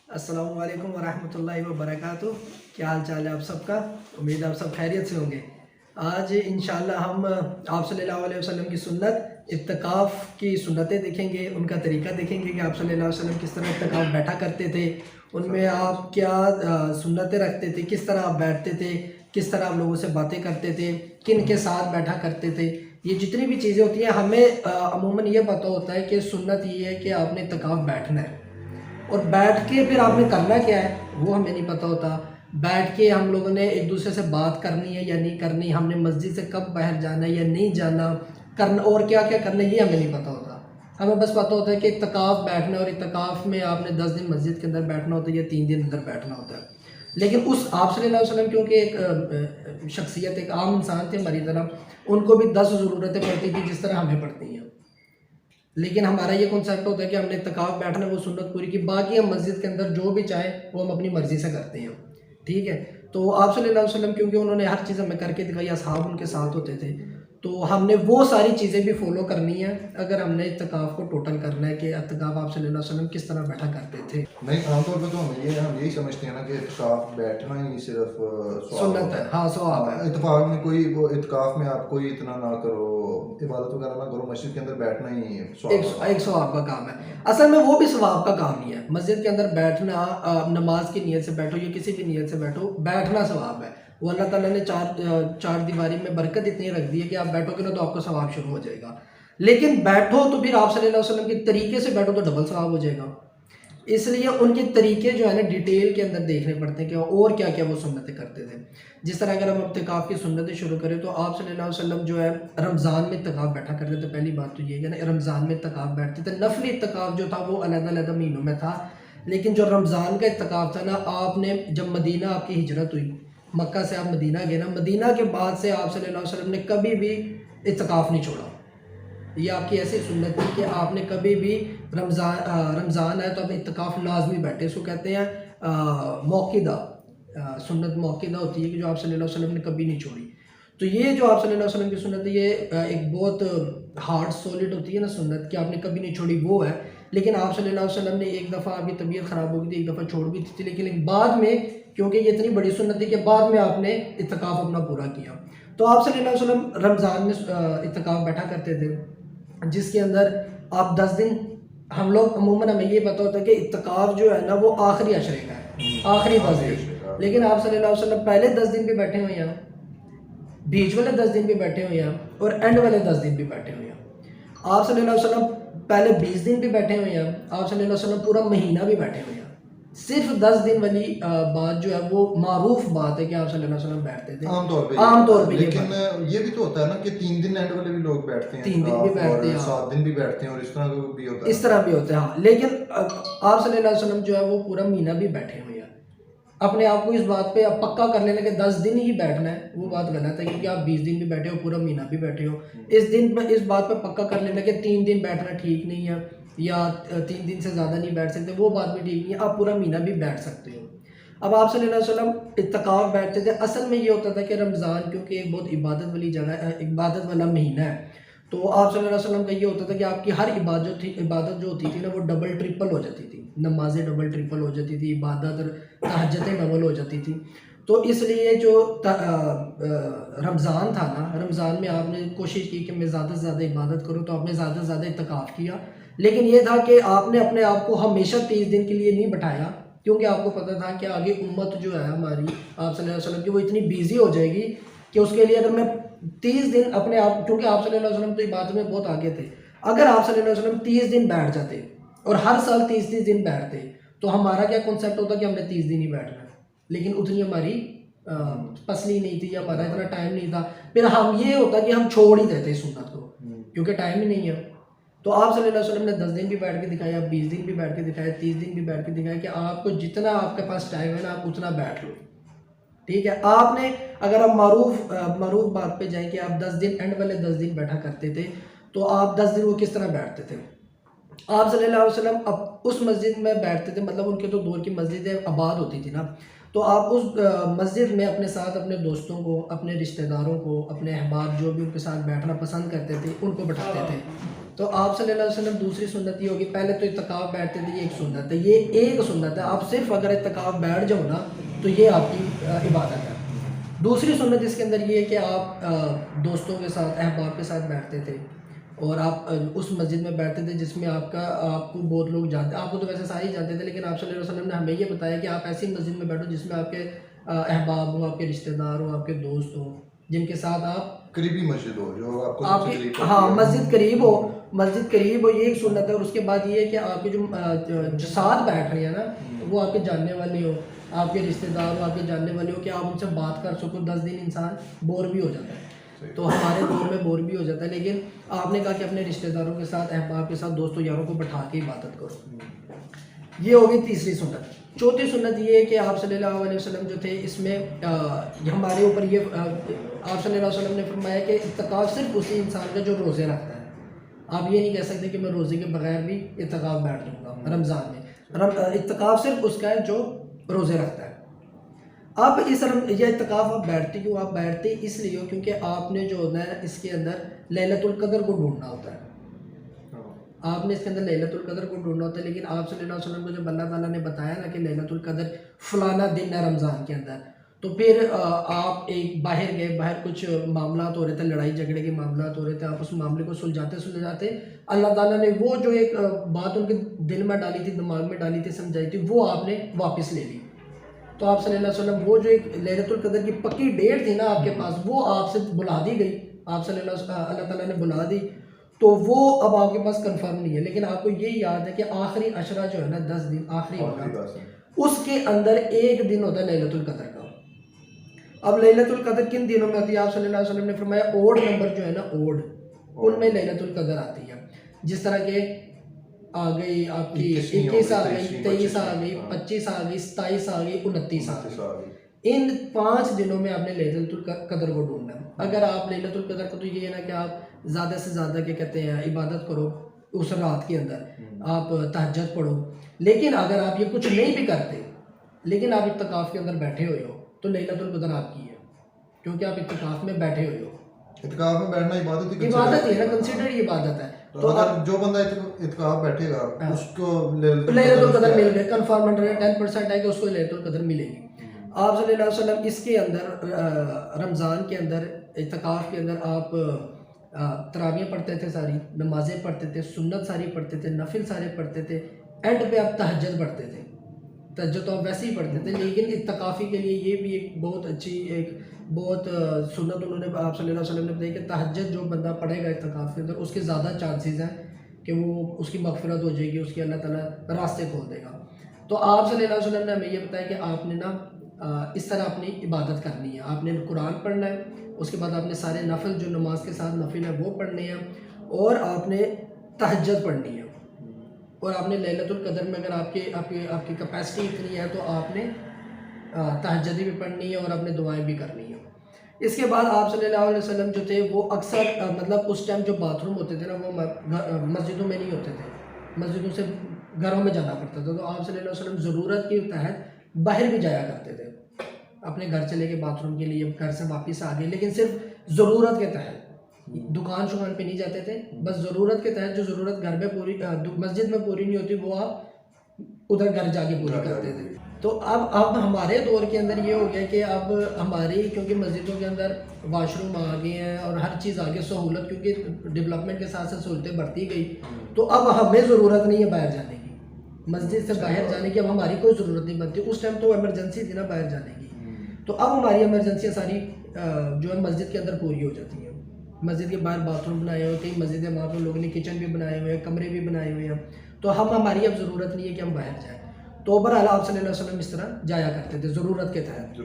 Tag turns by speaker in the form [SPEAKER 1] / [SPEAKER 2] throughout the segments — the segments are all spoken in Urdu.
[SPEAKER 1] السلام علیکم ورحمۃ اللہ وبرکاتہ۔ کیا حال چال ہے آپ سب کا؟ امید آپ سب خیریت سے ہوں گے۔ آج انشاءاللہ ہم آپ صلی اللہ علیہ وسلم کی سنت اعتکاف کی سنتیں دیکھیں گے، ان کا طریقہ دیکھیں گے کہ آپ صلی اللہ علیہ وسلم کس طرح اعتکاف بیٹھا کرتے تھے، ان میں آپ کیا سنتیں رکھتے تھے، کس طرح آپ بیٹھتے تھے، کس طرح آپ لوگوں سے باتیں کرتے تھے، کن کے ساتھ بیٹھا کرتے تھے۔ یہ جتنی بھی چیزیں ہوتی ہیں ہمیں عموماً یہ پتہ ہوتا ہے کہ سنت یہ ہے کہ آپ نے اعتکاف بیٹھنا ہے، اور بیٹھ کے پھر آپ نے کرنا کیا ہے وہ ہمیں نہیں پتہ ہوتا۔ بیٹھ کے ہم لوگوں نے ایک دوسرے سے بات کرنی ہے یا نہیں کرنی، ہم نے مسجد سے کب باہر جانا ہے یا نہیں جانا، کرنا اور کیا کیا کرنا ہے یہ ہمیں نہیں پتہ ہوتا۔ ہمیں بس پتہ ہوتا ہے کہ اعتکاف بیٹھنا ہے، اور اعتکاف میں آپ نے 10 دن مسجد کے اندر بیٹھنا ہوتا ہے یا 3 دن اندر بیٹھنا ہوتا ہے۔ لیکن اس آپ صلی اللہ علیہ وسلم کیونکہ ایک شخصیت، ایک عام انسان تھے ہماری طرح، ان کو بھی 10 ضرورتیں پڑتی تھی جس طرح ہمیں پڑتی ہیں، لیکن ہمارا یہ کنسیپٹ ہوتا ہے کہ ہم نے اعتکاف بیٹھنا ہے، وہ سنت پوری کی، باقی ہم مسجد کے اندر جو بھی چاہیں وہ ہم اپنی مرضی سے کرتے ہیں، ٹھیک ہے۔ تو آپ صلی اللہ علیہ وسلم کیونکہ انہوں نے ہر چیز ہمیں کر کے دکھائی، اصحاب ان کے ساتھ ہوتے تھے، تو ہم نے وہ ساری چیزیں بھی فالو کرنی ہے اگر ہم نے اعتکاف کو ٹوٹل کرنا ہے کہ اعتکاف آپ صلی اللہ علیہ وسلم کس طرح بیٹھا کرتے تھے۔
[SPEAKER 2] نہیں، عام طور پہ تو ہم یہی سمجھتے ہیں نا کہ اعتکاف بیٹھنا ہی صرف
[SPEAKER 1] سنت ہے، ہاں ثواب ہے۔
[SPEAKER 2] اتفاق میں کوئی وہ اعتکاف میں آپ کوئی اتنا نہ کرو، عبادت وغیرہ نہ کرو، مسجد کے اندر بیٹھنا ہی
[SPEAKER 1] ایک ثواب کا کام ہے۔ اصل میں وہ بھی ثواب کا کام نہیں ہے، مسجد کے اندر بیٹھنا، نماز کی نیت سے بیٹھو یا کسی بھی نیت سے بیٹھو، بیٹھنا ثواب ہے۔ وہ اللہ تعالیٰ نے چار دیواری میں برکت اتنی رکھ دی ہے کہ آپ بیٹھو گے نا تو آپ کو ثواب شروع ہو جائے گا، لیکن بیٹھو تو پھر آپ صلی اللہ علیہ وسلم کے طریقے سے بیٹھو تو ڈبل ثواب ہو جائے گا۔ اس لیے ان کے طریقے جو ہے نا ڈیٹیل کے اندر دیکھنے پڑتے ہیں کہ اور کیا کیا وہ سنتیں کرتے تھے۔ جس طرح اگر ہم اعتکاف کی سنتیں شروع کریں تو آپ صلی اللہ علیہ وسلم جو ہے رمضان میں اعتکاف بیٹھا کرتے تھے۔ پہلی بات تو یہ ہے کہ نا رمضان میں اعتکاف بیٹھتے تھے، نفلی اعتکاف جو تھا وہ علیحدہ علیحدہ مہینوں میں تھا، لیکن جو رمضان کا اعتکاف تھا نا، آپ نے جب مدینہ آپ کی ہجرت ہوئی، مکہ سے آپ مدینہ گئے نا، مدینہ کے بعد سے آپ صلی اللہ علیہ وسلم نے کبھی بھی اعتکاف نہیں چھوڑا۔ یہ آپ کی ایسی سنت تھی کہ آپ نے کبھی بھی رمضان ہے تو آپ اعتکاف لازمی بیٹھے، اس کو کہتے ہیں موقدہ، سنت موقدہ ہوتی ہے کہ جو آپ صلی اللہ علیہ وسلم نے کبھی نہیں چھوڑی۔ تو یہ جو آپ صلی اللہ علیہ وسلم کی سنت ہے یہ ایک بہت ہارڈ سولڈ ہوتی ہے نا سنت کہ آپ نے کبھی نہیں چھوڑی، وہ ہے۔ لیکن آپ صلی اللہ علیہ وسلم نے ایک دفعہ ابھی طبیعت خراب ہو گئی تھی، ایک دفعہ چھوڑ بھی تھی، لیکن بعد میں کیونکہ یہ اتنی بڑی سنت تھی کہ بعد میں آپ نے اعتکاف اپنا پورا کیا۔ تو آپ صلی اللہ علیہ وسلم رمضان میں اعتکاف بیٹھا کرتے تھے، جس کے اندر آپ 10 دن، ہم لوگ عموماً ہمیں یہ پتہ ہوتا ہے کہ اعتکاف جو ہے نا وہ آخری عشرے کا ہے، آخری 10 دن، لیکن آپ صلی اللہ علیہ وسلم پہلے 10 دن بھی بیٹھے ہوئے ہیں، بیچ والے 10 دن بھی بیٹھے ہوئے ہیں، اور اینڈ والے 10 دن بھی بیٹھے ہوئے ہیں۔ آپ صلی اللہ علیہ وسلم پہلے 20 دن بھی بیٹھے ہوئے ہیں، آپ صلی اللہ علیہ وسلم پورا مہینہ بھی بیٹھے ہوئے ہیں۔ صرف 10 دن والی بات جو ہے وہ معروف بات ہے کہ آپ صلی اللہ علیہ وسلم بیٹھتے تھے
[SPEAKER 2] عام طور پہ،
[SPEAKER 1] یہ
[SPEAKER 2] لیکن یہ بھی تو ہوتا ہے نا کہ 3 دن اینڈ والے بھی لوگ بیٹھتے ہیں،
[SPEAKER 1] 3 دن بھی بیٹھتے ہیں،
[SPEAKER 2] 7 دن بھی بیٹھتے ہیں، اور اس طرح بھی ہوتا ہے،
[SPEAKER 1] اس طرح بھی ہوتا ہے، ہاں۔ لیکن آپ صلی اللہ علیہ وسلم جو ہے وہ پورا مہینہ بھی بیٹھے ہوئے ہیں۔ اپنے آپ کو اس بات پہ آپ پکا کر لینا کہ 10 دن ہی بیٹھنا ہے، وہ بات غلط ہے، کیونکہ آپ 20 دن بھی بیٹھے ہو، پورا مہینہ بھی بیٹھے ہو، اس بات پہ پکا کر لینا کہ 3 دن بیٹھنا ٹھیک نہیں ہے یا 3 دن سے زیادہ نہیں بیٹھ سکتے، وہ بات بھی ٹھیک نہیں ہے، آپ پورا مہینہ بھی بیٹھ سکتے ہو۔ اب آپ صلی اللہ علیہ وسلم اعتکاف بیٹھتے تھے، اصل میں یہ ہوتا تھا کہ رمضان کیونکہ ایک بہت عبادت والی جگہ، عبادت والا مہینہ ہے، تو آپ صلی اللہ علیہ وسلم کا یہ ہوتا تھا کہ آپ کی ہر عبادت جو ہوتی تھی نا وہ ڈبل ٹرپل ہو جاتی تھی، نمازیں ڈبل ٹرپل ہو جاتی تھی، عبادت تہجدیں ڈبل ہو جاتی تھی۔ تو اس لیے جو رمضان تھا نا، رمضان میں آپ نے کوشش کی کہ میں زیادہ سے زیادہ عبادت کروں، تو آپ نے زیادہ سے زیادہ اعتکاف کیا، لیکن یہ تھا کہ آپ نے اپنے آپ کو ہمیشہ 30 دن کے لیے نہیں بٹھایا، کیونکہ آپ کو پتہ تھا کہ آگے امت جو ہے ہماری آپ صلی اللہ علیہ وسلم کی وہ اتنی بیزی ہو جائے گی کہ اس کے لیے اگر میں 30 دن اپنے آپ، کیونکہ آپ صلی اللہ علیہ وسلم تو عبادت میں بہت آگے تھے، اگر آپ صلی اللہ علیہ وسلم 30 دن بیٹھ جاتے اور ہر سال 30 دن بیٹھتے تو ہمارا کیا کنسیپٹ ہوتا کہ ہم نے 30 دن ہی بیٹھنا ہے، لیکن اتنی ہماری پسلی نہیں تھی یا ہمارا اتنا ٹائم نہیں تھا، پھر ہم یہ ہوتا کہ ہم چھوڑ ہی دیتے سنت کو کیونکہ ٹائم ہی نہیں ہے۔ تو آپ صلی اللہ علیہ وسلم نے 10 دن بھی بیٹھ کے دکھایا، 20 دن بھی بیٹھ کے دکھایا، 30 دن بھی بیٹھ کے دکھایا کہ آپ کو جتنا آپ کے پاس ٹائم ہے نا آپ اتنا بیٹھ لو، ٹھیک ہے۔ آپ نے اگر آپ معروف بات پہ جائیں کہ آپ 10 دن اینڈ والے 10 دن بیٹھا کرتے تھے، تو آپ 10 دن وہ کس طرح بیٹھتے تھے؟ آپ صلی اللہ علیہ وسلم اب اس مسجد میں بیٹھتے تھے، مطلب ان کے تو دور کی مسجدیں آباد ہوتی تھی نا، تو آپ اس مسجد میں اپنے ساتھ اپنے دوستوں کو، اپنے رشتہ داروں کو، اپنے احباب جو بھی ان کے ساتھ بیٹھنا پسند کرتے تھے ان کو بٹھاتے تھے، تو آپ صلی اللہ علیہ وسلم دوسری سنت یہ ہوگی، پہلے تو اعتکاف بیٹھتے تھے، یہ ایک سنت ہے، یہ ایک سنت ہے، آپ صرف اگر اعتکاف بیٹھ جاؤ نا تو یہ آپ کی عبادت ہے۔ دوسری سنت اس کے اندر یہ ہے کہ آپ دوستوں کے ساتھ، احباب کے ساتھ بیٹھتے تھے، اور آپ اس مسجد میں بیٹھتے تھے جس میں آپ کو بہت لوگ جانتے، آپ کو تو ویسے سارے ہی جانتے تھے، لیکن آپ صلی اللہ علیہ وسلم نے ہمیں یہ بتایا کہ آپ ایسی مسجد میں بیٹھو جس میں آپ کے احباب ہوں، آپ کے رشتہ دار ہوں، آپ کے دوست ہوں، جن کے ساتھ آپ
[SPEAKER 2] قریبی مسجد ہو جو آپ کو
[SPEAKER 1] آپ
[SPEAKER 2] سب سے
[SPEAKER 1] کی،
[SPEAKER 2] قریب
[SPEAKER 1] ہاں
[SPEAKER 2] پڑتی ہے۔
[SPEAKER 1] مسجد قریب ہو، مسجد قریب ہو، یہ ایک سنت ہے۔ اور اس کے بعد یہ ہے کہ آپ کے جو ساتھ بیٹھ رہے ہیں نا وہ آپ کے جاننے والے ہو، آپ کے رشتہ دار ہو، آپ کے جاننے والے ہو، کہ آپ ان سے بات کر سکو۔ 10 دن انسان بور بھی ہو جاتا ہے، تو ہمارے دور میں بور بھی ہو جاتا ہے، لیکن آپ نے کہا کہ اپنے رشتہ داروں کے ساتھ، احباب کے ساتھ، دوستوں یاروں کو بٹھا کے عبادت کرو۔ یہ ہوگی تیسری سنت۔ چوتھی سنت یہ ہے کہ آپ صلی اللہ علیہ وسلم جو تھے، اس میں ہمارے اوپر یہ آپ صلی اللہ علیہ وسلم نے فرمایا کہ اعتکاف صرف اسی انسان کا جو روزے رکھتا ہے۔ آپ یہ نہیں کہہ سکتے کہ میں روزے کے بغیر بھی اعتکاف بیٹھ جاؤں گا رمضان میں۔ اعتکاف صرف اس کا ہے جو روزے رکھتا ہے۔ اب یہ اعتکاف آپ بیٹھتے کیوں؟ آپ بیٹھتے اس لیے ہو کیونکہ آپ نے جو ہوتا ہے اس کے اندر لیلۃ القدر کو ڈھونڈنا ہوتا ہے۔ آپ نے اس کے اندر لیلۃ القدر کو ڈھونڈنا ہوتا ہے، لیکن آپ صلی اللہ علیہ وسلم کو جب اللہ تعالیٰ نے بتایا نا کہ لیلۃ القدر فلانا دن ہے رمضان کے اندر، تو پھر آپ ایک باہر گئے، باہر کچھ معاملات ہو رہے تھے، لڑائی جھگڑے کے معاملات ہو رہے تھے، آپ اس معاملے کو سلجھاتے اللہ تعالیٰ نے وہ جو ایک بات ان کے دل میں ڈالی تھی، دماغ میں ڈالی تھی، سمجھائی تھی، وہ آپ نے واپس لے لی۔ تو آپ صلی اللہ علیہ وسلم وہ جو ایک لیلۃ القدر کی پکی ڈیٹ تھی نا آپ کے پاس، وہ آپ سے بلا دی گئی، آپ صلی اللہ تعالیٰ نے بلا دی، تو وہ اب آپ کے پاس کنفرم نہیں ہے۔ لیکن آپ کو یہ یاد ہے کہ آخری عشرہ جو ہے نا، 10 دن آخری ہوگا، اس کے اندر ایک دن ہوتا ہے لیلۃ القدر کا۔ اب لیلۃ القدر کن دنوں میں ہوتی ہے؟ آپ صلی اللہ علیہ وسلم نے فرمایا اوڈ نمبر جو ہے نا، اوڈ، ان میں لیلۃ القدر آتی ہے۔ جس طرح کہ آ گئی آپ کی 21 آ گئی، 23 آ گئی، 25 آ گئی، 27 آ گئی، 29 آ گئی۔ ان 5 دنوں میں آپ نے لیلۃ القدر کو ڈھونڈنا ہے۔ اگر آپ لیلۃ القدر کو، تو یہ ہے نا کہ آپ زیادہ سے زیادہ کیا کہتے ہیں عبادت کرو اس رات کے اندر، آپ تہجد پڑھو۔ لیکن اگر آپ یہ کچھ نہیں بھی کرتے، لیکن آپ اعتکاف کے اندر بیٹھے ہوئے ہو، تو لیلۃ القدر آپ کی ہے، کیونکہ آپ اعتکاف میں بیٹھے ہوئے ہو۔
[SPEAKER 2] اعتکاف میں بیٹھنا عبادت ہی
[SPEAKER 1] ہے نا، کنسیڈر یہ عبادت ہے۔
[SPEAKER 2] تو اگر جو بندہ اعتکاف بیٹھے گا اس کو
[SPEAKER 1] لیلۃ القدر مل گئی، کنفرم 10% ہے کہ اس کو لیلۃ القدر ملے گی۔ آپ صلی اللہ علیہ وسلم اس کے اندر رمضان کے اندر، اعتکاف کے اندر آپ تراویح پڑھتے تھے، ساری نمازیں پڑھتے تھے، سنت ساری پڑھتے تھے، نفل سارے پڑھتے تھے، اینڈ پہ آپ تہجد پڑھتے تھے۔ تہجد تو آپ ویسے ہی پڑھتے تھے، لیکن اعتکافی کے لیے یہ بھی ایک بہت اچھی، ایک بہت سنت انہوں نے آپ صلی اللہ علیہ وسلم نے بتائی کہ تہجد جو بندہ پڑھے گا اعتکاف کے اندر، اس کے زیادہ چانسز ہیں کہ وہ اس کی مغفرت ہو جائے گی، اس کی اللہ تعالیٰ راستے کھول دے گا۔ تو آپ صلی اللہ علیہ وسلم نے ہمیں یہ بتایا کہ آپ نے نا اس طرح اپنی عبادت کرنی ہے۔ آپ نے قرآن پڑھنا ہے، اس کے بعد آپ نے سارے نفل جو نماز کے ساتھ نفل ہے وہ پڑھنے ہیں، اور آپ نے تہجد پڑھنی ہے، اور آپ نے لیلۃ القدر میں اگر آپ کی کیپیسٹی اتنی ہے تو آپ نے تہجد بھی پڑھنی ہے اور آپ نے دعائیں بھی کرنی ہیں۔ اس کے بعد آپ صلی اللہ علیہ وسلم جو تھے وہ اکثر مطلب اس ٹائم جو باتھ روم ہوتے تھے نا، وہ مسجدوں میں نہیں ہوتے تھے، مسجدوں سے گھروں میں جانا پڑتا تھا۔ تو آپ صلی اللہ علیہ وسلم ضرورت کے تحت باہر بھی جایا کرتے تھے، اپنے گھر چلے گئے باتھ روم کے لیے، گھر سے واپس آ گئے، لیکن صرف ضرورت کے تحت، دکان شکان پہ نہیں جاتے تھے، بس ضرورت کے تحت جو ضرورت گھر میں پوری، مسجد میں پوری نہیں ہوتی، وہ آپ ادھر گھر جا کے پوری کرتے تھے۔ تو اب ہمارے دور کے اندر یہ ہو گیا کہ اب ہماری، کیونکہ مسجدوں کے اندر واش روم آ گئے ہیں اور ہر چیز آ گئی، سہولت کیونکہ ڈیولپمنٹ کے ساتھ ساتھ سہولتیں بڑھتی گئی، تو اب ہمیں ضرورت نہیں ہے باہر جانے کی، مسجد سے باہر جانے کی اب ہماری کوئی ضرورت نہیں بنتی۔ اس ٹائم تو ایمرجنسی تھی نا باہر جانے کی، تو اب ہماری ایمرجنسیاں ساری جو ہے مسجد کے اندر پوری ہو جاتی ہیں۔ مسجد کے باہر باتھ روم بنائے ہوئے، کئی مسجدیں وہاں پہ لوگوں نے کچن بھی بنائے ہوئے ہیں، کمرے بھی بنائے ہوئے ہیں، تو ہماری اب ضرورت نہیں ہے کہ ہم باہر جائیں۔ تو بہرحال آپ صلی اللہ علیہ وسلم اس طرح جایا کرتے تھے ضرورت کے تحت،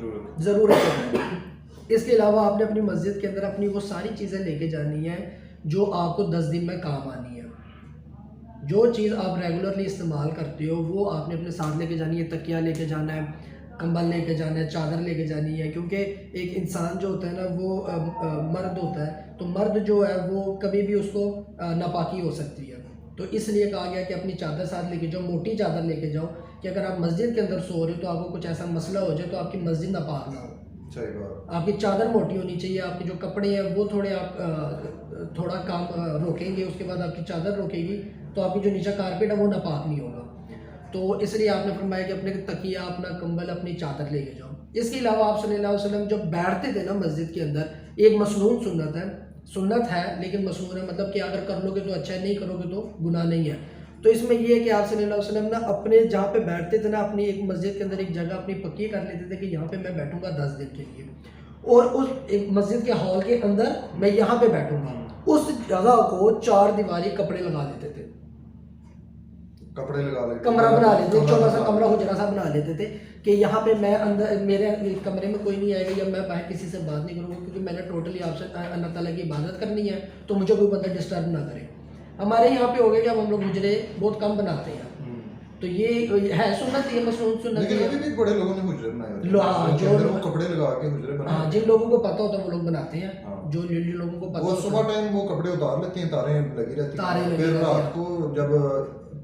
[SPEAKER 1] ضرورت کے تحت۔ اس کے علاوہ آپ نے اپنی مسجد کے اندر اپنی وہ ساری چیزیں لے کے جانی ہیں جو آپ کو 10 دن میں کام آنی ہے۔ جو چیز آپ ریگولرلی استعمال کرتے ہو وہ آپ نے اپنے ساتھ لے کے جانی ہے۔ تکیہ لے کے جانا ہے، کمبل لے کے جانا ہے، چادر لے کے جانی ہے، کیونکہ ایک انسان جو ہوتا ہے نا وہ مرد ہوتا ہے، تو مرد جو ہے وہ کبھی بھی اس کو ناپاکی ہو سکتی ہے، تو اس لیے کہا گیا کہ اپنی چادر ساتھ لے کے جاؤ، موٹی چادر لے کے جاؤ، کہ اگر آپ مسجد کے اندر سو رہے ہو تو آپ کو کچھ ایسا مسئلہ ہو جائے تو آپ کی مسجد ناپاک نہ ہو۔
[SPEAKER 2] صحیح بات.
[SPEAKER 1] آپ کی چادر موٹی ہونی چاہیے, آپ کے جو کپڑے ہیں وہ تھوڑے آپ تھوڑا کام روکیں گے, اس کے بعد آپ کی چادر روکے گی تو آپ کی جو نیچے کارپیٹ ہے وہ ناپاک نہیں ہوگا. تو اس لیے آپ نے فرمایا کہ اپنے تکیہ, اپنا کمبل, اپنی چادر لے کے جاؤ. اس کے علاوہ آپ صلی اللہ علیہ وسلم جب بیٹھتے تھے نا مسجد کے اندر, ایک مسنون سنت ہے لیکن مسنون ہے, مطلب کہ اگر کر لو گے تو اچھا ہے, نہیں کرو گے تو گناہ نہیں ہے. تو اس میں یہ ہے کہ آپ صلی اللہ علیہ وسلم نا اپنے جہاں پہ بیٹھتے تھے نا, اپنی ایک مسجد کے اندر ایک جگہ اپنی پکی کر لیتے تھے کہ یہاں پہ میں بیٹھوں گا 10 دن کے لیے, اور اس ایک مسجد کے ہال کے اندر میں یہاں پہ بیٹھوں گا. اس جگہ کو 4 دیواری کپڑے لگا دیتے تھے,
[SPEAKER 2] کپڑے لگا لیتے,
[SPEAKER 1] کمرہ بنا لیتے تھے, چھوٹا سا کمرہ حجرہ سا بنا لیتے تھے کہ یہاں پہ میں اندر میرے کمرے میں کوئی نہیں آئے گا, یا میں باہر کسی سے بات نہیں کروں گا, کیونکہ میں نے ٹوٹلی آپ سے اللہ تعالیٰ کی عبادت کرنی ہے, تو مجھے کوئی بندہ ڈسٹرب نہ کرے. ہمارے یہاں پہ ہو گیا کہ اب ہم لوگ حجرے بہت کم بناتے ہیں, تو یہ ہے سنت, یہ مسنون سنت ہے.
[SPEAKER 2] لیکن ابھی بھی بڑے لوگوں نے حجرے بنائے ہوتے
[SPEAKER 1] ہاں,
[SPEAKER 2] ہیں, جو کپڑے لگا کے حجرے بنائے,
[SPEAKER 1] ہاں جن لوگوں کو پتہ ہوتا ہے وہ لوگ بناتے ہیں, جو لوگوں کو پتہ
[SPEAKER 2] وہ
[SPEAKER 1] ہوتا
[SPEAKER 2] صبح ٹائم وہ کپڑے اتار لیتے ہیں, تاریں لگی رہتی ہیں, پھر رات کو جب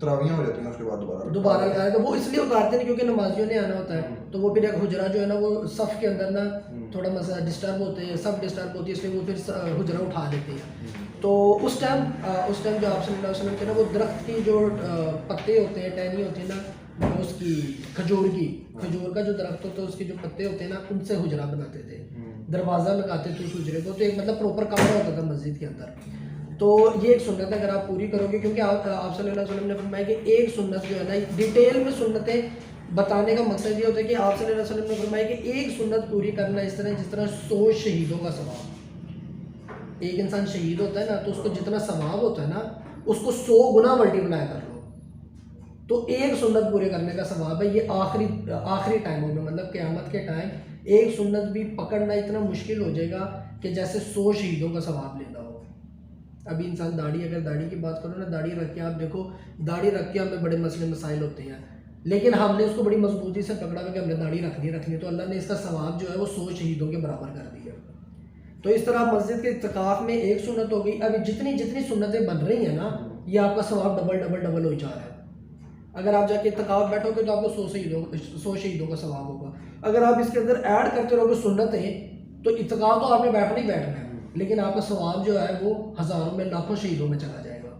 [SPEAKER 2] تراویحاں ہو جاتی ہیں اس کے بعد
[SPEAKER 1] دوبارہ لگایا. تو وہ اس لیے اتارتے نہیں کیونکہ نمازیوں نے آنا ہوتا ہے, تو وہ پھر ایک حجرہ جو ہے نا وہ صف کے اندر نا تھوڑا مسئلہ ڈسٹرب ہوتے ہیں, سب ڈسٹرب ہوتی ہے, اس لیے وہ پھر حجرہ اٹھا دیتے ہیں. تو اس ٹائم جو آپ صلی اللہ علیہ وسلم کے نا وہ درخت کی جو پتے ہوتے ہیں, ٹہنی ہوتی ہے نا اس کی, کھجور کا جو درخت ہوتا ہے اس کے جو پتے ہوتے ہیں نا, ان سے حجرہ بناتے تھے, دروازہ لگاتے تھے اس حجرے کو, تو ایک مطلب پراپر کمرہ ہوتا تھا مسجد کے اندر. تو یہ ایک سنت ہے اگر آپ پوری کرو گے, کیونکہ آپ صلی اللہ علیہ وسلم نے فرمایا کہ ایک سنت جو ہے نا, ڈیٹیل میں سنتیں بتانے کا مقصد یہ ہوتا ہے کہ آپ صلی اللہ علیہ وسلم نے فرمایا کہ ایک سنت پوری کرنا اس طرح جس طرح 100 شہیدوں کا ثواب. ایک انسان شہید ہوتا ہے نا تو اس کو جتنا ثواب ہوتا ہے نا اس کو 100 گنا ملٹیپلائی کر لو, تو ایک سنت پورے کرنے کا ثواب ہے. یہ آخری ٹائموں میں, مطلب قیامت کے ٹائم ایک سنت بھی پکڑنا اتنا مشکل ہو جائے گا کہ جیسے 100 شہیدوں کا ثواب لینا ہو. ابھی انسان اگر داڑھی کی بات کرو نا, داڑھی رکھ کے آپ دیکھو, داڑھی رکھ کے ہمیں بڑے مسئلے مسائل ہوتے ہیں, لیکن ہم نے اس کو بڑی مضبوطی سے پکڑا ہوا کہ ہم نے داڑھی رکھنی, تو اللہ نے اس کا ثواب جو ہے وہ 100 شہیدوں کے برابر کر دیا. تو اس طرح مسجد کے اعتکاف میں ایک سنت ہو گئی. ابھی جتنی سنتیں بن رہی ہیں نا, یہ آپ کا ثواب ڈبل ہو جا رہا ہے. اگر آپ جا کے اعتکاف بیٹھو گے تو آپ کو 100 شہیدوں کا ثواب ہوگا. اگر آپ اس کے اندر ایڈ کرتے رہو گے سنتیں, تو اعتکاف تو آپ نے بیٹھنا ہی بیٹھنا ہے, لیکن آپ کا ثواب جو ہے وہ ہزاروں میں, لاکھوں شہیدوں میں چلا جائے گا.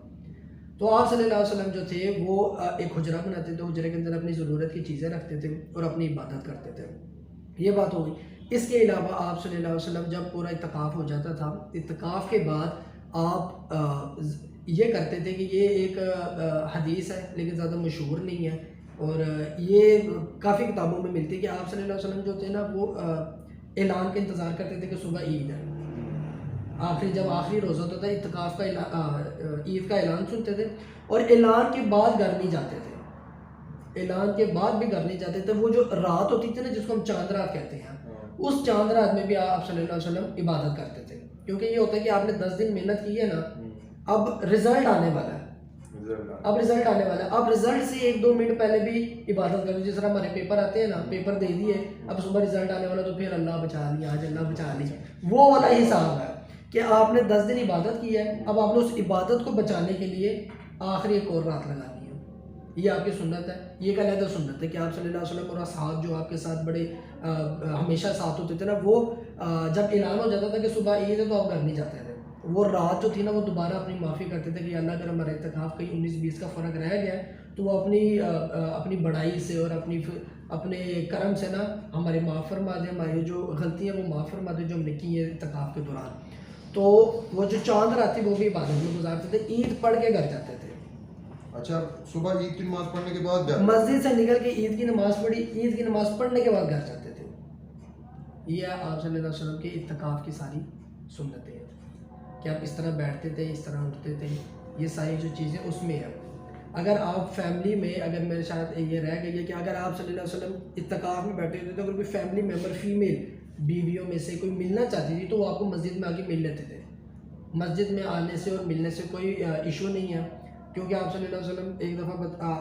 [SPEAKER 1] تو آپ صلی اللہ علیہ وسلم جو تھے وہ ایک حجرہ بناتے تھے, حجرے کے اندر اپنی ضرورت کی چیزیں رکھتے تھے اور اپنی عبادت کرتے تھے. یہ بات ہو گئی. اس کے علاوہ آپ صلی اللہ علیہ وسلم جب پورا اعتکاف ہو جاتا تھا, اعتکاف کے بعد آپ یہ کرتے تھے کہ یہ ایک حدیث ہے لیکن زیادہ مشہور نہیں ہے, اور یہ کافی کتابوں میں ملتی ہے کہ آپ صلی اللہ علیہ وسلم جو تھے نا وہ اعلان کا انتظار کرتے تھے کہ صبح عید ہے. جب آخری روزہ ہوتا تھا اعتکاف کا عید کا اعلان سنتے تھے, اور اعلان کے بعد گھر نہیں جاتے تھے. اعلان کے بعد بھی گھر نہیں جاتے تھے. وہ جو رات ہوتی تھی نا جس کو ہم چاند رات کہتے ہیں, اس چاند رات میں بھی آپ صلی اللہ علیہ وسلم عبادت کرتے تھے, کیونکہ یہ ہوتا ہے کہ آپ نے 10 دن محنت کی ہے نا, اب رزلٹ آنے والا ہے. اب رزلٹ سے 1-2 منٹ پہلے بھی عبادت کرو. جس طرح ہمارے پیپر آتے ہیں نا, پیپر دے دیے, اب صبح رزلٹ آنے والا تو پھر اللہ بچا لیا, آج اللہ بچا لی, وہ والا حساب ہے کہ آپ نے 10 دن عبادت کی ہے, اب آپ نے اس عبادت کو بچانے کے لیے آخری ایک اور رات لگا دی ہے. یہ آپ کی سنت ہے. یہ ایک علیحدہ سنت ہے کہ آپ صلی اللہ علیہ وسلم اور اصحاب جو آپ کے ساتھ بڑے ہمیشہ ساتھ ہوتے تھے نا, وہ جب اعلان ہو جاتا تھا کہ صبح عید ہے تو آپ گھر نہیں جاتے تھے. وہ رات جو تھی نا وہ دوبارہ اپنی معافی کرتے تھے کہ اللہ اگر ہمارا اعتکاف کہیں 19-20 کا فرق رہ گیا ہے تو وہ اپنی بڑائی سے اور اپنے کرم سے نا ہمارے معاف فرما دیں, ہماری جو غلطیاں وہ معاف فرما دیں جو ہم نے کی ہیں اعتکاف کے دوران. تو وہ جو چاند رات تھی وہ بھی عبادت میں گزارتے تھے, عید پڑھ کے گھر جاتے تھے.
[SPEAKER 2] اچھا, صبح عید کی نماز پڑھنے کے بعد
[SPEAKER 1] مسجد سے نکل کے عید کی نماز پڑھی, عید کی نماز پڑھنے کے بعد گھر جاتے تھے. یہ آپ صلی اللہ علیہ وسلم کے اعتکاف کی ساری سنتیں ہیں کہ آپ اس طرح بیٹھتے تھے, اس طرح اٹھتے تھے. یہ ساری جو چیزیں اس میں ہیں. اگر آپ فیملی میں, اگر میرے ساتھ یہ رہ گئی ہے کہ اگر آپ صلی اللہ علیہ وسلم اعتکاف میں بیٹھے ہوتے تو اگر کوئی فیملی ممبر فیمیل بیویوں میں سے کوئی ملنا چاہتی تھی تو وہ آپ کو مسجد میں آ کے مل لیتے تھے. مسجد میں آنے سے اور ملنے سے کوئی ایشو نہیں ہے, کیونکہ آپ صلی اللہ علیہ وسلم ایک دفعہ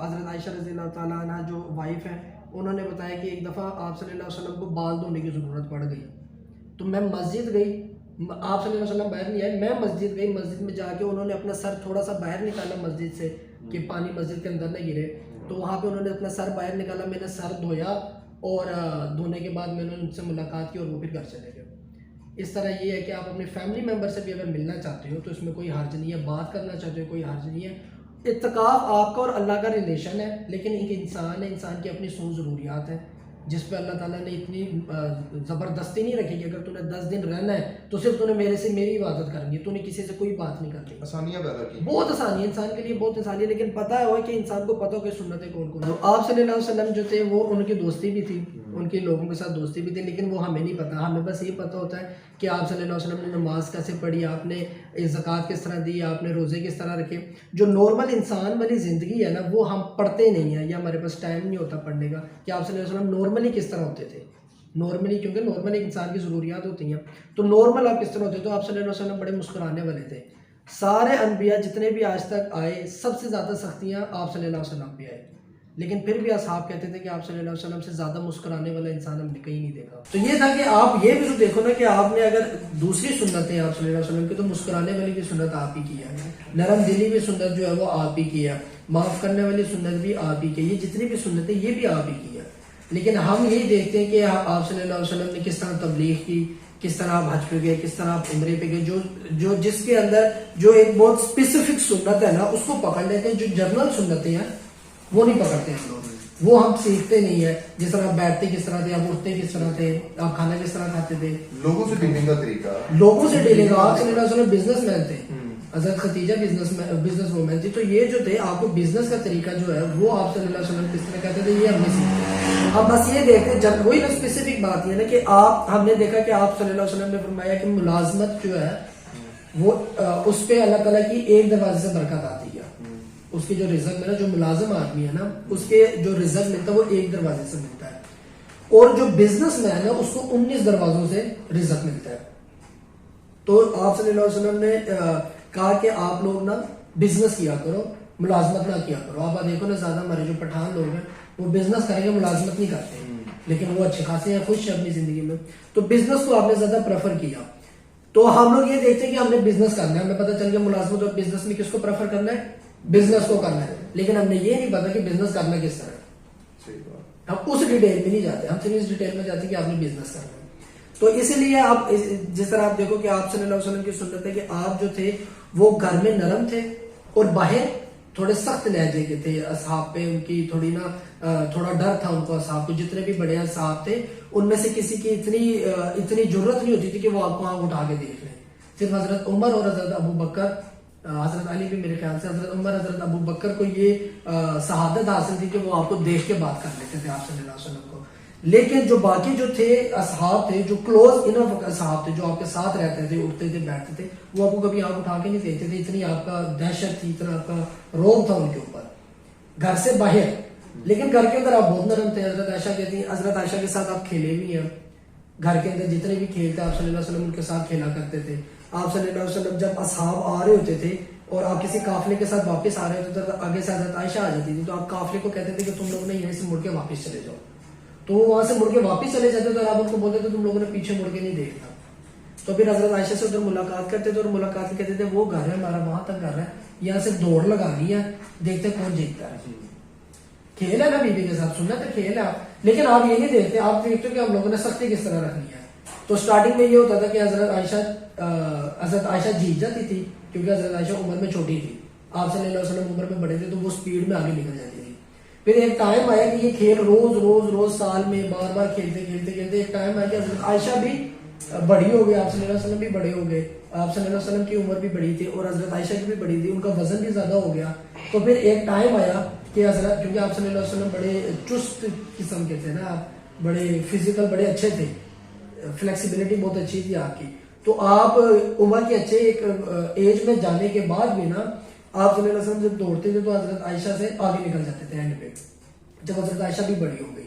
[SPEAKER 1] حضرت عائشہ رضی اللہ تعالیٰ عنہ جو وائف ہیں انہوں نے بتایا کہ ایک دفعہ آپ صلی اللہ علیہ وسلم کو بال دھونے کی ضرورت پڑ گئی, تو میں مسجد گئی, آپ صلی اللہ علیہ وسلم باہر نہیں آئے, میں مسجد گئی. مسجد میں جا کے انہوں نے اپنا سر تھوڑا سا باہر نکالا مسجد سے کہ پانی مسجد کے اندر نہ گرے, تو وہاں پہ انہوں نے اپنا سر باہر نکالا, میں نے سر دھویا اور دھونے کے بعد میں نے ان سے ملاقات کی اور وہ پھر گھر چلے گئے. اس طرح یہ ہے کہ آپ اپنے فیملی ممبر سے بھی اگر ملنا چاہتے ہو تو اس میں کوئی حرج نہیں ہے, بات کرنا چاہتے ہو کوئی حرج نہیں ہے. اعتکاف آپ کا اور اللہ کا ریلیشن ہے, لیکن ایک انسان ہے, انسان کی اپنی سوچ ضروریات ہیں جس پہ اللہ تعالیٰ نے اتنی زبردستی نہیں رکھی کہ اگر تو نے 10 دن رہنا ہے تو صرف تو نے میرے سے میری عبادت کرنی ہے, تو نے کسی سے کوئی بات نہیں کرنی.
[SPEAKER 2] آسانیاں پیدا کی,
[SPEAKER 1] بہت آسانی ہے انسان کے لیے, بہت آسانی ہے, لیکن پتہ ہے کہ انسان کو پتہ ہو کہ سنتیں کون کون. آپ صلی اللہ علیہ وسلم جو تھے وہ ان کی دوستی بھی تھی, ان کے لوگوں کے ساتھ دوستی بھی تھی, لیکن وہ ہمیں نہیں پتہ. ہمیں بس یہ پتہ ہوتا ہے کہ آپ صلی اللہ علیہ وسلم نے نماز کیسے پڑھی, آپ نے زکوٰۃ کس طرح دی, آپ نے روزے کس طرح رکھے. جو نارمل انسان والی زندگی ہے نا وہ ہم پڑھتے نہیں ہیں, یا ہمارے پاس ٹائم نہیں ہوتا پڑھنے کا کہ آپ صلی اللہ علیہ وسلم نارملی کس طرح ہوتے تھے. نارملی کیونکہ نارمل ایک انسان کی ضروریات ہوتی ہیں, تو نارمل آپ کس طرح ہوتے. تو آپ صلی اللہ علیہ وسلم بڑے مسکرانے والے تھے. سارے انبیاء جتنے بھی آج تک آئے سب سے زیادہ سختیاں آپ صلی اللہ علیہ وسلم پہ آئے, لیکن پھر بھی اصحاب کہتے تھے کہ آپ صلی اللہ علیہ وسلم سے زیادہ مسکرانے والا انسان ہم نے کہیں نہیں دیکھا. تو یہ تھا کہ آپ یہ بھی تو دیکھو نا کہ آپ نے اگر دوسری سنتیں آپ صلی اللہ علیہ وسلم کی, تو مسکرانے والی بھی سنت آپ ہی کی ہے, نرم دلی بھی سنت جو ہے وہ آپ ہی کی ہے, معاف کرنے والی سنت بھی آپ ہی کی ہے, یہ جتنی بھی سنتیں یہ بھی آپ ہی کی ہے. لیکن ہم یہی دیکھتے ہیں کہ آپ صلی اللہ علیہ وسلم نے کس طرح تبلیغ کی, کس طرح آپ حج پہ گئے, کس طرح آپ عمرے پہ گئے, جو جس کے اندر جو ایک بہت اسپیسیفک سنت ہے نا اس کو پکڑ لیتے ہیں. جو جنرل سنتیں ہیں وہ نہیں پکڑتے ہم لوگ, وہ ہم سیکھتے نہیں ہیں. جس طرح آپ بیٹھتے کس طرح تھے, آپ اٹھتے کس طرح تھے, آپ کھانا کس طرح کھاتے تھے,
[SPEAKER 2] لوگوں سے ڈیلنگ کا طریقہ,
[SPEAKER 1] لوگوں سے ڈیلنگ. آپ صلی اللہ علیہ وسلم بزنس مین تھے, حضرت خدیجہ بزنس وومن تھی, تو یہ جو تھے آپ کو بزنس کا طریقہ جو ہے وہ آپ صلی اللہ علیہ وسلم کس طرح کہتے تھے یہ ہم نے سیکھا. ہم بس یہ دیکھتے ہیں, جب وہی نا اسپیسیفک بات یہ نا کہ ہم نے دیکھا کہ آپ صلی اللہ علیہ وسلم نے فرمایا کہ ملازمت جو ہے وہ اس پہ اللہ تعالیٰ کی ایک دروازے سے برکت آتی ہے. اس کی جو رزق میں نا, جو ملازم آدمی ہے نا اس کے جو رزق ملتا ہے وہ ایک دروازے سے ملتا ہے, اور جو بزنس مین ہے اس کو 19 دروازوں سے رزق ملتا ہے. تو آپ صلی اللہ علیہ وسلم نے کہا کہ آپ لوگ نا بزنس کیا کرو, ملازمت نہ کیا کرو. آپ دیکھو نا زیادہ ہمارے جو پٹھان لوگ ہیں وہ بزنس کریں گے, ملازمت نہیں کرتے, لیکن وہ اچھے خاصے ہیں, خوش ہیں اپنی زندگی میں. تو بزنس کو آپ نے زیادہ پریفر کیا. تو ہم لوگ یہ دیکھتے ہیں کہ ہم نے بزنس کرنا ہے, ہمیں پتہ چل گیا ملازمت اور بزنس میں کس کو پریفر کرنا ہے, بزنس کو کرنا ہے, لیکن ہم نے یہ نہیں پتا کہ بزنس کرنا کس طرح ہے. ہم اس ڈیٹیل میں نہیں جاتے, ہم صرف اس ڈیٹیل میں جاتے ہیں کہ آپ نے بزنس کرنا ہے. تو اسی لیے آپ جس طرح آپ دیکھو کہ آپ صلی اللہ علیہ وسلم کی سنت ہے کہ آپ جو تھے وہ گھر میں نرم تھے اور باہر تھوڑے سخت لہجے کے تھے. اصحاب پہ ان کی تھوڑا ڈر تھا ان کو. اصحاب کو جتنے بھی بڑے اصحاب تھے ان میں سے کسی کی اتنی ضرورت نہیں ہوتی تھی کہ وہ آپ کو آنکھ اٹھا کے دیکھ لیں. صرف حضرت عمر اور حضرت ابو بکر, حضرت علی بھی میرے خیال سے, حضرت عمر حضرت ابو بکر کو یہ شہادت حاصل تھی کہ وہ آپ کو دیکھ کے بات کر لیتے تھے آپ صلی اللہ علیہ وسلم کو. لیکن جو باقی جو تھے اصحاب تھے, جو کلوز انف اصحاب تھے, جو آپ کے ساتھ رہتے تھے, اٹھتے تھے, بیٹھتے تھے, وہ آپ کو کبھی آنکھ اٹھا کے نہیں دیکھتے تھے. اتنی آپ کا دہشت تھی, اتنا آپ کا روب تھا ان کے اوپر گھر سے باہر. لیکن گھر کے اندر آپ بہت نرم تھے. حضرت عائشہ کہتی ہیں, حضرت عائشہ کے ساتھ آپ کھیلے بھی ہیں. گھر کے اندر جتنے بھی کھیل تھے آپ صلی اللہ علیہ وسلم ان کے ساتھ کھیلا کرتے تھے. آپ صلی اللہ علیہ وسلم جب اصحاب آ رہے ہوتے تھے اور آپ کسی قافلے کے ساتھ واپس آ رہے ہوتے تھے, آگے سے حضرت عائشہ آ جاتی تھی, تو آپ قافلے کو کہتے تھے کہ تم لوگ نے یہیں سے مڑ کے واپس چلے جاؤ. تو وہ وہاں سے مڑ کے واپس چلے جاتے تھے اور آپ ان کو بولتے تھے تم لوگوں نے پیچھے مڑ کے نہیں دیکھنا. تو پھر حضرت عائشہ سے ادھر ملاقات کرتے تھے اور ملاقات میں کہتے تھے وہ گھر ہے ہمارا, وہاں تک گھر ہے, یہاں سے دوڑ لگانی ہے, دیکھتے کون جیتتا ہے. کھیل ہے نا بیوی کے ساتھ, سننا تو کھیل ہے آپ, لیکن آپ یہ نہیں دیکھتے. آپ دیکھتے کہ ہم لوگوں نے سختی کس طرح رکھنی ہے. تو سٹارٹنگ میں یہ ہوتا تھا کہ حضرت عائشہ جیت جاتی تھی کیونکہ حضرت عائشہ عمر میں چھوٹی تھی, آپ صلی اللہ علیہ وسلم عمر میں بڑے تھے, تو وہ سپیڈ میں آگے نکل جاتی تھی. پھر ایک ٹائم آیا کہ یہ کھیل روز سال میں بار بار کھیلتے ایک ٹائم آیا کہ حضرت عائشہ بھی بڑی ہو گئی, آپ صلی اللہ علیہ وسلم بھی بڑے ہو گئے, آپ صلی اللہ علیہ وسلم کی عمر بھی بڑی تھی اور حضرت عائشہ کی بھی بڑی تھی, ان کا وزن بھی زیادہ ہو گیا. تو پھر ایک ٹائم آیا کہ حضرت, کیونکہ آپ صلی اللہ علیہ وسلم بڑے چست قسم کے تھے نا, بڑے فزیکل بڑے اچھے تھے, فلیکسیبلٹی بہت اچھی تھی آپ کی. تو آپ عمر کے اچھے ایک ایج میں جانے کے بعد بھی نا آپ صلی اللہ علیہ وسلم جب دوڑتے تھے تو حضرت عائشہ سے آگے نکل جاتے تھے اینڈ پہ, جب حضرت عائشہ بھی بڑی ہو گئی.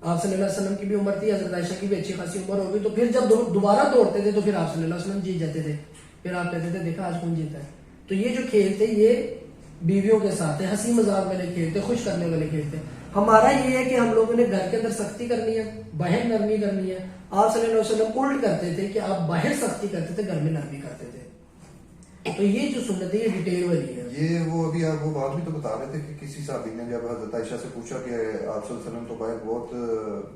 [SPEAKER 1] آپ صلی اللہ علیہ وسلم کی بھی عمر تھی, حضرت عائشہ کی بھی اچھی خاصی عمر ہو گئی. تو پھر جب دوبارہ دوڑتے تھے تو پھر آپ صلی اللہ علیہ وسلم جیت جاتے تھے. پھر آپ کہتے تھے دیکھا آج کون جیتا ہے. تو یہ جو کھیل تھے یہ بیویوں کے ساتھ ہے, ہنسی مذاق والے کھیل تھے, خوش کرنے والے کھیل تھے. ہمارا یہ ہے کہ ہم لوگوں نے گھر کے اندر سختی کرنی ہے, باہر نرمی کرنی ہے. آپ صلی اللہ علیہ وسلم الٹ کرتے تھے کہ آپ باہر سختی کرتے تھے, گھر میں نرمی کرتے تھے. تو یہ جو سنت ہے یہ ڈیٹیل والی ہے.
[SPEAKER 2] یہ وہ ابھی آپ وہ بات بھی تو بتا رہے تھے کہ کسی صحابی نے جب حضرت عائشہ سے پوچھا کہ آپ صلی اللہ علیہ وسلم تو باہر بہت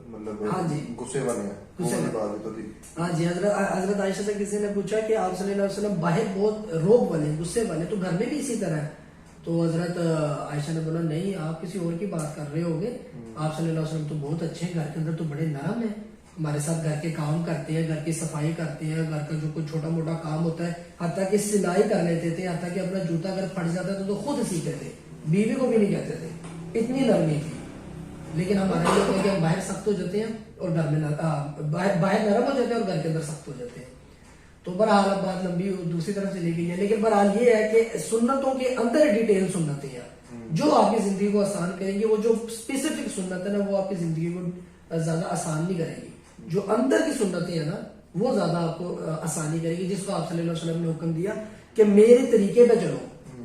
[SPEAKER 2] مطلب
[SPEAKER 1] ہاں جی
[SPEAKER 2] غصے والے ہیں، وہ والی بات بھی تو تھی.
[SPEAKER 1] ہاں جی حضرت عائشہ سے کسی نے پوچھا کہ آپ صلی اللہ علیہ وسلم باہر بہت روب والے غصے والے، تو گھر میں بھی اسی طرح ہے؟ تو حضرت عائشہ نے بولا نہیں آپ کسی اور کی بات کر رہے ہوگے، آپ صلی اللہ علیہ وسلم تو بہت اچھے ہیں، گھر کے اندر تو بڑے نرم ہیں، ہمارے ساتھ گھر کے کام کرتے ہیں، گھر کی صفائی کرتے ہیں، گھر کا جو کوئی چھوٹا موٹا کام ہوتا ہے حتیٰ کہ سلائی کر لیتے تھے، حتیٰ کہ اپنا جوتا اگر پھٹ جاتا تھا تو خود سیتے تھے، بیوی کو بھی نہیں کہتے تھے، اتنی نرمی تھی. لیکن ہمارے لیے کوئی کہ ہم باہر سخت ہو جاتے ہیں اور گھر میں باہر نرم ہو جاتے ہیں اور گھر کے اندر سخت ہو جاتے ہیں. تو بہرحال اب بات لمبی دوسری طرف چلی گئی ہے، لیکن بہرحال یہ ہے کہ سنتوں کے اندر ڈیٹیل سنتیں ہیں جو آپ کی زندگی کو آسان کریں گی. وہ جو اسپیسیفک سنت ہے نا وہ آپ کی زندگی کو زیادہ آسان نہیں کرے گی. جو اندر کی سنتیں ہیں نا وہ زیادہ آپ کو آسانی کرے گی، جس کو آپ صلی اللہ علیہ وسلم نے حکم دیا کہ میرے طریقے پہ چلو.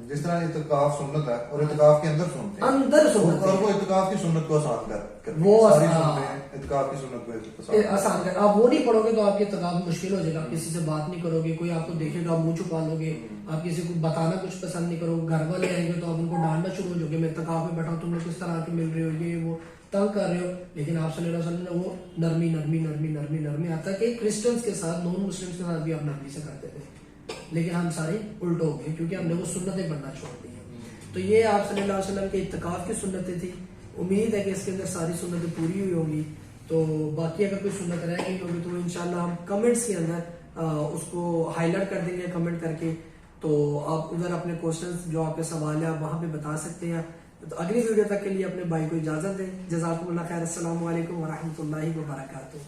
[SPEAKER 2] جس طرح اعتکاف سنت ہے اور اعتکاف کے اندر سنتے ہیں،
[SPEAKER 1] اندر سنت
[SPEAKER 2] اور وہ اعتکاف کی سنت کو آسان کر
[SPEAKER 1] وہ
[SPEAKER 2] ساری سنتیں اعتکاف کی سنت کو
[SPEAKER 1] آسان کر. آپ وہ نہیں پڑھو گے تو آپ کی اعتکاف مشکل ہو جائے گا. آپ کسی سے بات نہیں کرو گے، کوئی آپ کو دیکھے گا منہ چھپا لو گے، آپ کسی کو بتانا کچھ پسند نہیں کرو گے، گھر والے آئیں گے تو آپ ان کو ڈانٹنا شروع ہو جاؤ گے، میں اعتکاف میں بیٹھا ہوں تم لوگ کس طرح کے مل رہے ہو، یہ وہ تنگ کر رہے ہو. لیکن آپ صلی اللہ علیہ وسلم نے وہ نرمی نرمی نرمی نرمی نرمی آتا کہ کرسچنس کے ساتھ نان مسلمس کے ساتھ بھی آپ نرمی سے کرتے تھے. لیکن ہم سارے الٹ ہو گئے کیونکہ ہم نے وہ سنتیں پڑھنا چھوڑ دی. تو یہ آپ صلی اللہ علیہ وسلم کے اعتکاف کی سنتیں تھی. امید ہے کہ اس کے اندر ساری سنتیں پوری ہوئی ہوگی. تو باقی اگر کوئی سنت رہ گئی ہوگی تو انشاءاللہ ہم کمنٹس کے اندر اس کو ہائی لائٹ کر دیں گے کمنٹ کر کے. تو آپ ادھر اپنے کوشچنس جو آپ کے سوال ہے آپ وہاں پہ بتا سکتے ہیں. تو اگلی ویڈیو تک کے لیے اپنے بھائی کو اجازت دیں. جزاکم اللہ خیر. السلام علیکم ورحمۃ اللہ وبرکاتہ.